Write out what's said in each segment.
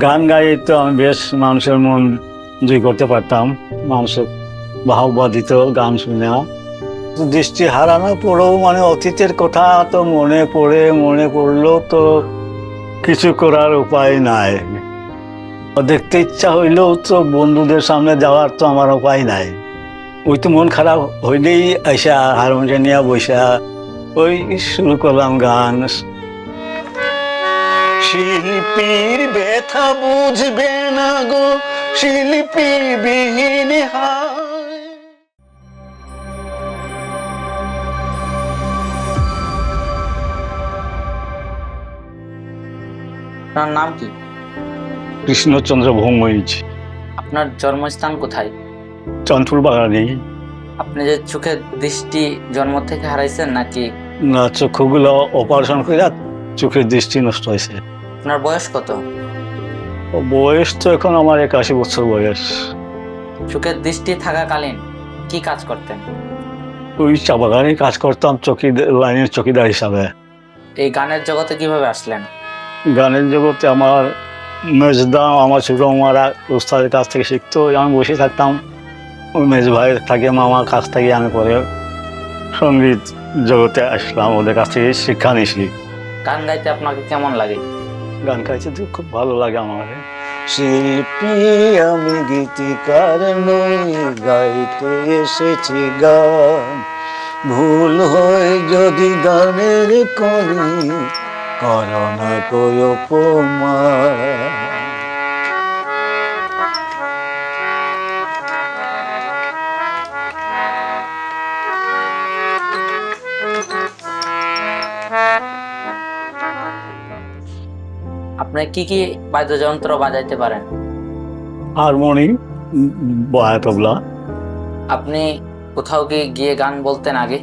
গান গাইয়ে তো আমি বেশ মানুষের মন জয় করতে পারতাম। মানুষের বাহবা দিত গান শুনে। দৃষ্টি হারানোর পরেও মানে অতীতের কথা তো মনে পড়লো তো কিছু করার উপায় নাই। দেখতে ইচ্ছা হইলেও তো বন্ধুদের সামনে যাওয়ার তো আমার উপায় নাই। ওই তো মন খারাপ হইলেই আইসা হারমোনিয়াম নিয়ে বসা ওই শুরু করলাম গান। শিল্পীর ব্যথা বুঝবে না গো শিল্পী বিহীন হায়। আপনার নাম কি? কৃষ্ণচন্দ্র ভৌমিক। আপনার জন্মস্থান কোথায়? চন্দ্রপুর বাগানে। আপনি যে চোখের দৃষ্টি জন্ম থেকে হারাইছেন নাকি? না, চক্ষুগুলো অপারেশন করে চোখের দৃষ্টি নষ্ট হয়েছে। আপনার বয়স কত? বয়স তো এখন আমার 81 বছর বয়স। চোখের দৃষ্টি থাকাকালীন কি কাজ করতেন? ওই চা বাগানে কাজ করতাম লাইনের চকিদার হিসাবে। এই গানের জগতে কিভাবে আসলেন? গানের জগতে আমার মেজদা আমার ছোট মামারা উস্তাদের কাছ থেকে শিখতো, আমি বসে থাকতাম। ওই মেজ ভাইয়ের থাকে মামার কাছ থেকে আমি পরে সঙ্গীত জগতে আসলাম, ওদের কাছ থেকে শিক্ষা নিয়েছি। গান গাইতে আপনাকে কেমন লাগে? গান গাইতে তো খুব ভালো লাগে আমার। শিল্পী আমি গীতিকার নই, গাইতে এসেছি গান। ভুল হয় যদি গানের করি, করোনা কই অপমান। আপনি কি কি বাদ্যযন্ত্র বাজাইতে পারেন? হারমোনি, বয়া তবলা। আপনি কোথাও কি গিয়ে গান বলতেন আগে?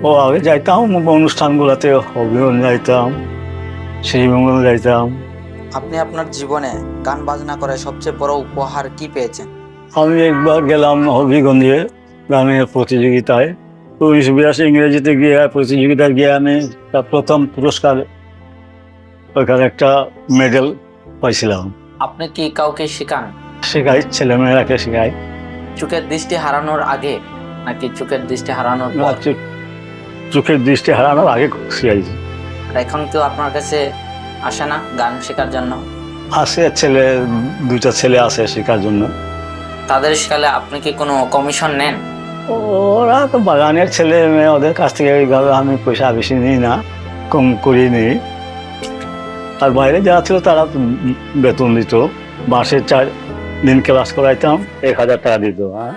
ও আগে যাইতাম অনুষ্ঠানগুলোতে, অভিনয় যাইতাম, সেই মঙ্গল যাইতাম। আপনি আপনার জীবনে গান বাজনা করে সবচেয়ে বড় উপহার কি পেয়েছেন? আমি একবার গেলাম হবিগঞ্জে গানের প্রতিযোগিতায়, 1982 ইংরেজিতে গিয়ে প্রতিযোগিতায় গিয়ে আমি তার প্রথম পুরস্কার, ওইখানে একটা মেডেল পাইছিলাম। আপনি কি কাউকে শেখান? শেখাই, ছেলেমেয়েরাকে শেখাই। চোখের দৃষ্টি হারানোর আগে নাকি চোখের দৃষ্টি হারানোর পর? চোখের দৃষ্টি হারানোর আগে শিখাইছি। আর এখন কেউ আপনার কাছে আসে না গান শেখার জন্য? আছে, দুইটা ছেলে আছে শেখার জন্য। তাদের শেখালে আপনি কি কোনো কমিশন নেন? ওরা তো বাগানের ছেলে মেয়ে, ওদের কাছ থেকে এইভাবে আমি পয়সা বেশি নিই না, কম করি নিই। আর বাইরে যারা ছিল তারা বেতন দিত, মাসে 4 দিন ক্লাস করাইতাম, 1000 টাকা দিত। হ্যাঁ,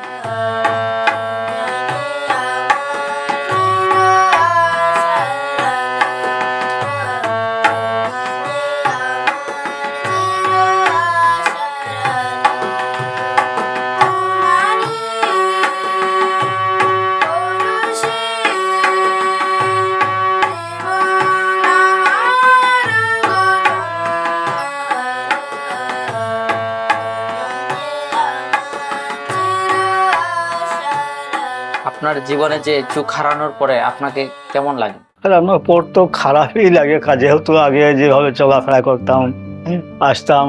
আপনার জীবনে যে চোখ হারানোর পরে আপনাকে কেমন লাগে? আর আমার পর তো খারাপই লাগে, যেহেতু আগে যেভাবে চলাফেরা করতাম, আসতাম,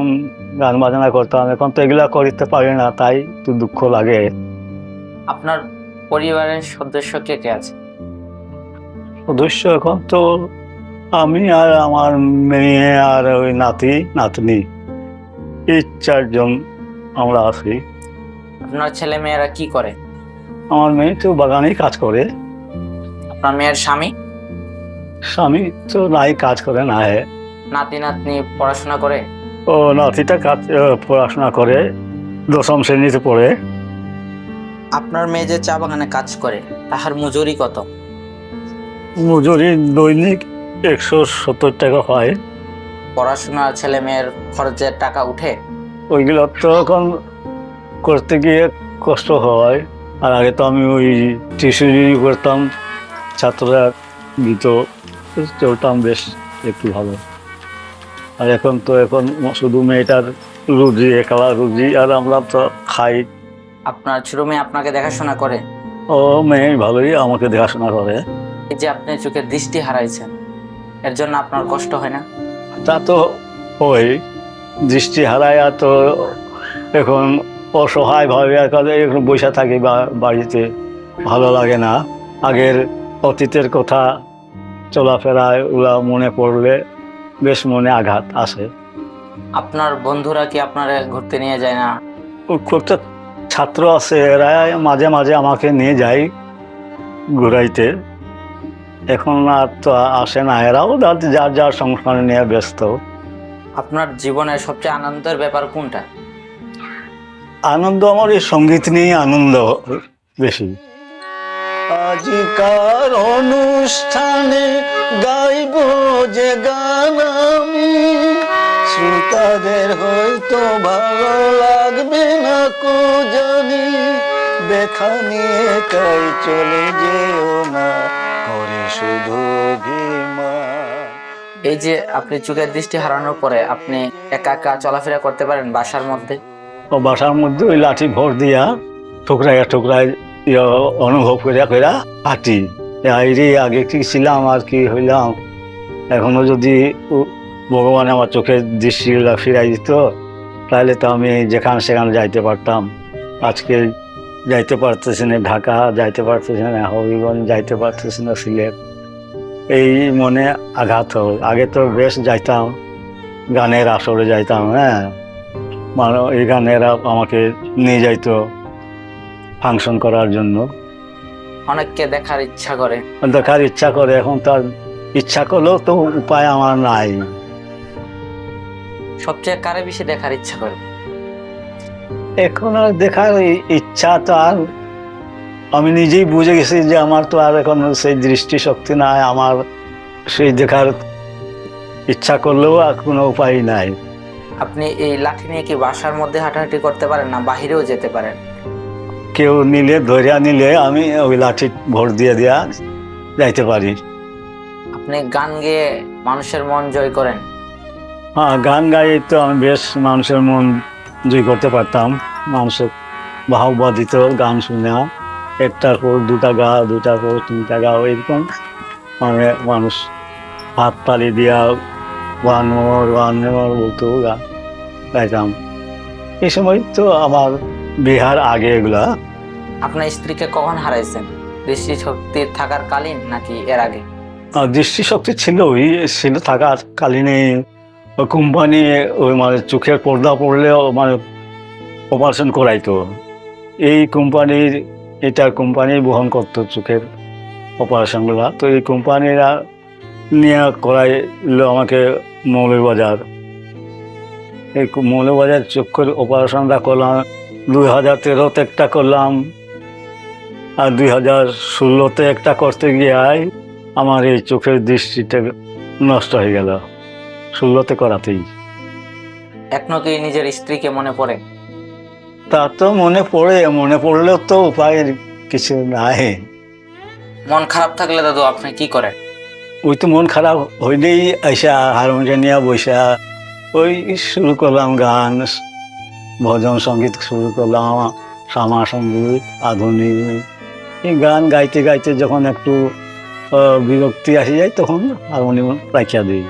গান বাজনা করতাম, এখন তো এগুলা করতে পারি না, তাই একটু দুঃখ লাগে। আপনার পরিবারের সদস্য কে কে আছে? সদস্য এখন তো আমি আর আমার মেয়ে আর ওই নাতি নাতনি, এই 4 জন আমরা আছি। আপনার ছেলে মেয়েরা কি করে? আমার মেয়ে তো বাগানেই কাজ করে। আপনার মেয়ের স্বামী? স্বামী তো নাই, কাজ করে না। নাতি নাতনি পড়াশোনা করে? ও নাতিটা পড়াশোনা করে, 10ম শ্রেণীতে পড়ে। আপনার মেয়ে যে চা বাগানে কাজ করে তাহার মজুরি কত? মজুরি দৈনিক 170 টাকা হয়। পড়াশোনা ছেলে মেয়ের খরচের টাকা উঠে? ওইগুলো তো এখন করতে গিয়ে কষ্ট হয়। আর আগে তো আমি ওই টিউশনি করতাম, ছাত্ররা দিত, চলতাম বেশ একটু ভালো। আর এখন শুধু মেয়েটার রুজি, একলা রুজি, আর আমরা তো খাই। আপনার ছোট মেয়ে আপনাকে দেখাশোনা করে? ও মেয়ে ভালোই আমাকে দেখাশোনা করে। এই যে আপনি চোখের দৃষ্টি হারাইছেন, এর জন্য আপনার কষ্ট হয় না? তা তো হয়, দৃষ্টি হারায়া তো এখন অসহায় ভাবে এখন বসে থাকি বাড়িতে, ভালো লাগে না। আগের অতীতের কথা চলাফেরায় ওরা মনে পড়লে বেশ মনে আঘাত আসে। আপনার বন্ধুরা কি আপনারা ঘুরতে নিয়ে যায় না? কয়েকটা ছাত্র আছে, এরা মাঝে মাঝে আমাকে নিয়ে যায় ঘুরাইতে। এখন আর তো আসে না, এরাও যার যার সংসার নিয়ে ব্যস্ত। আপনার জীবনের সবচেয়ে আনন্দের ব্যাপার কোনটা? আনন্দ আমার এই সঙ্গীত নিয়ে আনন্দ বেশি। আজিকার অনুষ্ঠানে গাইব যে গান আমি, শ্রোতাদের হয়তো ভালো লাগবে না কো জানি, ব্যথা নিয়ে তাই চলে যেও না করে শুধু অভিমান। এই যে আপনি চোখের দৃষ্টি হারানোর পরে আপনি একা একা চলাফেরা করতে পারেন বাসার মধ্যে? ও বাসার মধ্যে ওই লাঠি ভর দিয়া ঠুকরাইয়া ঠুকরাই অনুভব করিয়া করিয়া হাঁটি। আইরে আগে কি ছিলাম আর কি হইলাম। এখনো যদি ভগবান আমার চোখের দৃষ্টিগুলা ফিরাই দিত, তাহলে তো আমি যেখানে সেখানে যাইতে পারতাম। আজকে যাইতে পারতেছি না ঢাকা, যাইতে পারতেছি না হবিগঞ্জ, যাইতে পারতেছি না সিলেট। এই মনে আঘাত হয়। আগে তো বেশ যাইতাম, গানের আসরে যাইতাম। হ্যাঁ, মানে এই গানেরা আমাকে নিয়ে যাইতো ফাংশন করার জন্য। অনেককে দেখার ইচ্ছা করে। দেখার ইচ্ছা করে, এখন তার ইচ্ছা করলেও তো উপায় আমার নাই। সবচেয়ে কারে বেশি দেখার ইচ্ছা করে? এখন আর দেখার ইচ্ছা তো আর, আমি নিজেই বুঝে গেছি যে আমার তো আর এখন সেই দৃষ্টিশক্তি নাই, আমার সেই দেখার ইচ্ছা করলেও আর কোনো উপায় নাই। আপনি এই লাঠি নিয়ে কি বাসার মধ্যে হাঁটাহাঁটি করতে পারেন না বাহিরেও যেতে পারেন? কেউ নিলে, ধরিয়া নিলে আমি ওই লাঠি ভর দিয়ে দিয়া যাইতে পারি। আপনি গান গেয়ে মানুষের মন জয় করেন? হ্যাঁ, গান গাই তো আমি বেশ মানুষের মন জয় করতে পারতাম। মানুষের বাহবা দিত গান শুনে, একটার পর দুটা গা, দুটার পর তিনটা গা, এরকম মানে মানুষ হাত তালি দিয়া ওয়ান মোর বলতো, গান গাইতাম। এই সময় তো আমার বিহার আগে এগুলা। আপনার স্ত্রীকে কখন হারাইছেন? দৃষ্টিশক্তি থাকার কালীন নাকি এর আগে? দৃষ্টিশক্তি ছিল, ওই ছিল থাকার কালীনে কোম্পানি ওই মানে চোখের পর্দা পড়লেও মানে অপারেশন করাইতো। এই কোম্পানির, এটা কোম্পানি বহন করতো চোখের অপারেশনগুলা। তো এই কোম্পানিরা নিয়ে করাইলো আমাকে মৌলভীবাজার। এই মৌলভীবাজার চোখের অপারেশনটা করলাম 2013-তে একটা করলাম, আর 2016-তে একটা করতে গিয়ে আমার এই চোখের দৃষ্টিটা নষ্ট হয়ে গেল 16-তে করাতেই। এখনো কি নিজের স্ত্রীকে মনে পড়ে? তা তো মনে পড়ে, মনে পড়লেও তো উপায় কিছু নাই। মন খারাপ থাকলে দাদু আপনি কি করেন? ওই তো মন খারাপ হইলেই আইসা হারমোনিয়াম নিয়ে বসা ওই শুরু করলাম গান, ভজন সঙ্গীত শুরু করলাম, শ্যামা সঙ্গীত, আধুনিক। এই গান গাইতে গাইতে যখন একটু বিরক্তি আসি যায় তখন হারমোনিয়াম রাখিয়া দিই।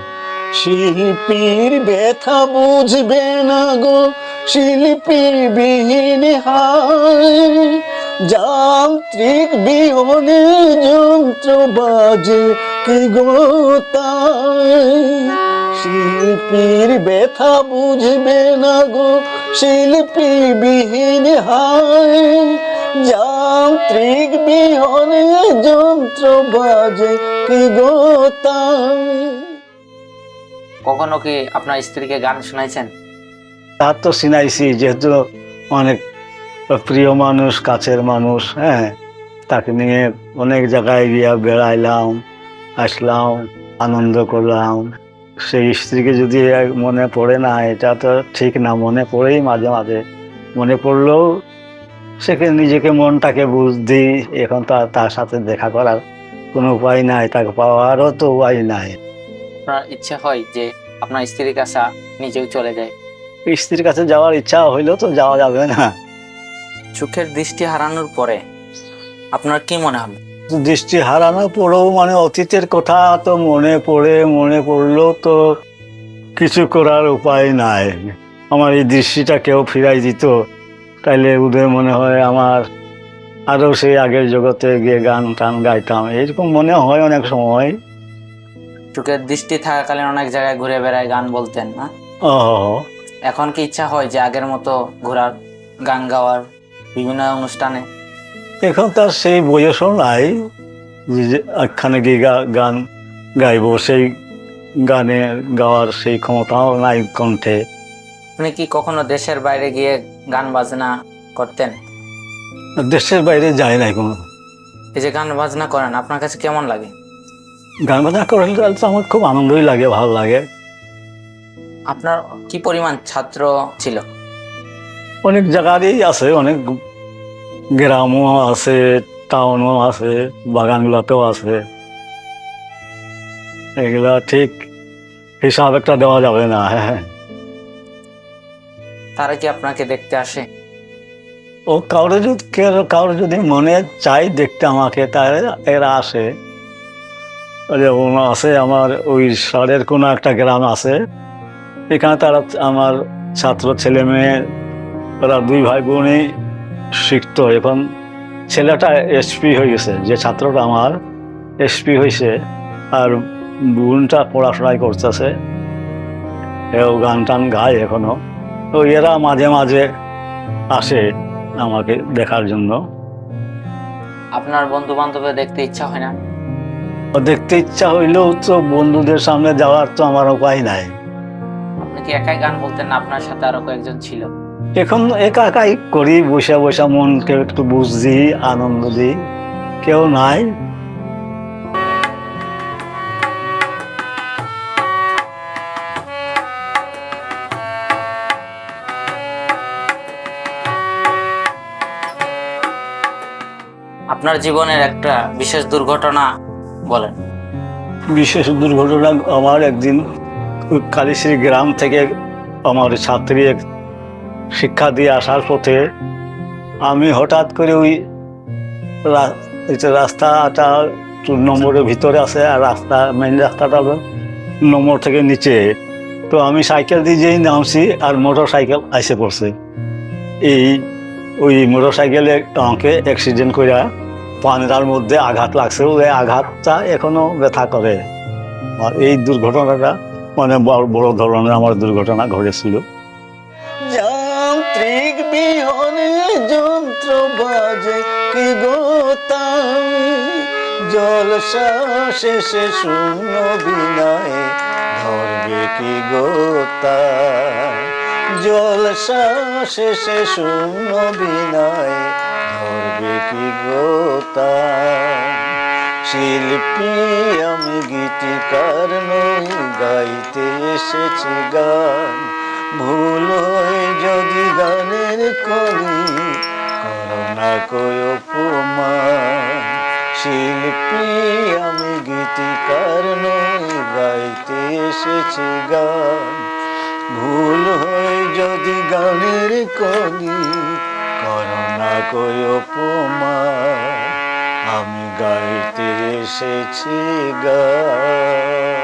শিল্পীর ব্যথা বুঝবে না গো শিল্পী বিহীন হায়, যান্ত্রিক বিহনে যন্ত্র বাজে কি গো তাই। শিল্পীর ব্যথা বুঝবে না গো শিল্পী বিহীন হায়, যান্ত্রিক বিহনে যন্ত্র বাজে কি গো তাই। কখনো কি আপনার স্ত্রীকে গান শোনাইছেন? তার তো শুনাইছি, যেহেতু অনেক প্রিয় মানুষ, কাছের মানুষ। হ্যাঁ, তাকে নিয়ে অনেক জায়গায় গিয়া বেড়াইলাম, আসলাম, আনন্দ করলাম। সেই স্ত্রীকে যদি মনে পড়ে না, এটা তো ঠিক না। মনে পড়েই মাঝে মাঝে, মনে পড়লেও সেখানে নিজেকে মনটাকে বুঝ দিই। এখন তো আর তার সাথে দেখা করার কোনো উপায় নাই, তাকে পাওয়ারও তো উপায় নাই। আপনার ইচ্ছা হয় যে আপনার স্ত্রীর কাছে নিজেও চলে যায়? স্ত্রীর কাছে যাওয়ার ইচ্ছা হইলেও তো যাওয়া যাবে না। চোখের দৃষ্টি হারানোর পরে আপনার কি মনে হবে? দৃষ্টি হারানোর পরেও মানে অতীতের কথা তো মনে পড়ে, মনে পড়লেও তো কিছু করার উপায় নাই। আমার এই দৃষ্টিটা কেউ ফিরাই দিত, তাইলে ওদের মনে হয় আমার আরো সেই আগের জগতে গিয়ে গান টান গাইতাম, এরকম মনে হয় অনেক সময়। চোখের দৃষ্টি থাকাকালীন অনেক জায়গায় ঘুরে বেড়ায় গান বলতেন না? ও, এখন কি ইচ্ছা হয় যে আগের মতো ঘোরার, গান গাওয়ার বিভিন্ন অনুষ্ঠানে? এখন তার সেই বয়সও নাই যে একখানে গিয়ে গান গাইবো, সেই গানে গাওয়ার সেই ক্ষমতাও নাই কণ্ঠে। আপনি কি কখনো দেশের বাইরে গিয়ে গান বাজনা করতেন? দেশের বাইরে যায় নাই কোনো। এই যে গান বাজনা করেন, আপনার কাছে কেমন লাগে? গান বাজনা করলে তো আমার খুব আনন্দই লাগে, ভালো লাগে। আপনার কি পরিমাণ ছাত্র ছিল? অনেক জায়গারই আছে, অনেক গ্রামও আছে, টাউনও আছে, বাগানগুলোতেও আছে। এগুলা ঠিক হিসাব একটা দেওয়া যাবে না। হ্যাঁ, তারা কি আপনাকে দেখতে আসে? ও কারো যদি মনে চাই দেখতে আমাকে, তাহলে এরা আসে। যেমন আছে আমার ওই শহরের কোনো একটা গ্রাম আছে, এখানে তারা আমার ছাত্র ছেলে মেয়ে, ওরা দুই ভাই বোনই শিখতো। এখন ছেলেটা এসপি হয়ে গেছে, যে ছাত্রটা আমার এসপি হয়েছে, আর বোনটা পড়াশোনায় করতেছে, এও গান টান গায় এখনো। তো এরা মাঝে মাঝে আসে আমাকে দেখার জন্য। আপনার বন্ধু বান্ধবদের দেখতে ইচ্ছা হয় না? দেখতে ইচ্ছা হইলেও তো বন্ধুদের সামনে যাওয়ার তো আমার উপায় নাই। আপনি কি একাই গান বলতেন না আপনার সাথে আরো কয়েকজন ছিল? এখন একা একাই করি, বসে বসে মনকে একটু বুঝি, আনন্দ দিই, কেউ নাই। আপনার জীবনের একটা বিশেষ দুর্ঘটনা বলেন। বিশেষ দুর্ঘটনা আমার একদিন কালীশ্রী গ্রাম থেকে আমার ছাত্রী শিক্ষা দিয়ে আসার পথে আমি হঠাৎ করে ওই রাস্তাটা 2 নম্বরের ভিতরে আছে, আর রাস্তা মেন রাস্তাটা নম্বর থেকে নিচে। তো আমি সাইকেল দিয়ে যেই নামছি, আর মোটর সাইকেল আইসে পড়ছে। ওই মোটর সাইকেলে আমাকে অ্যাক্সিডেন্ট করে পান্নার মধ্যে আঘাত লাগছে, ওই আঘাতটা এখনো ব্যথা করে। আর এই দুর্ঘটনাটা মানে বড় ধরনের আমার দুর্ঘটনা ঘটেছিল। যান্ত্রিক বিহনে যন্ত্র বাজে কি গোতাম, জলসা শেষে শূন্য বিনায় ধরবে কি গোতা, জলসা শেষে শূন্য বিনায় ধরবে কি গোতা। শিল্পী আমি গীতিকার নই, গাইতে এসেছি গান, ভুল হয় যদি গানের করি, করোনা কই অপমান। শিল্পী আমি গীতিকার নই, গাইতে এসেছি গান, ভুল হয় যদি গানের করি, করোনা কই অপমান। আমি গাইতে এসেছি গান।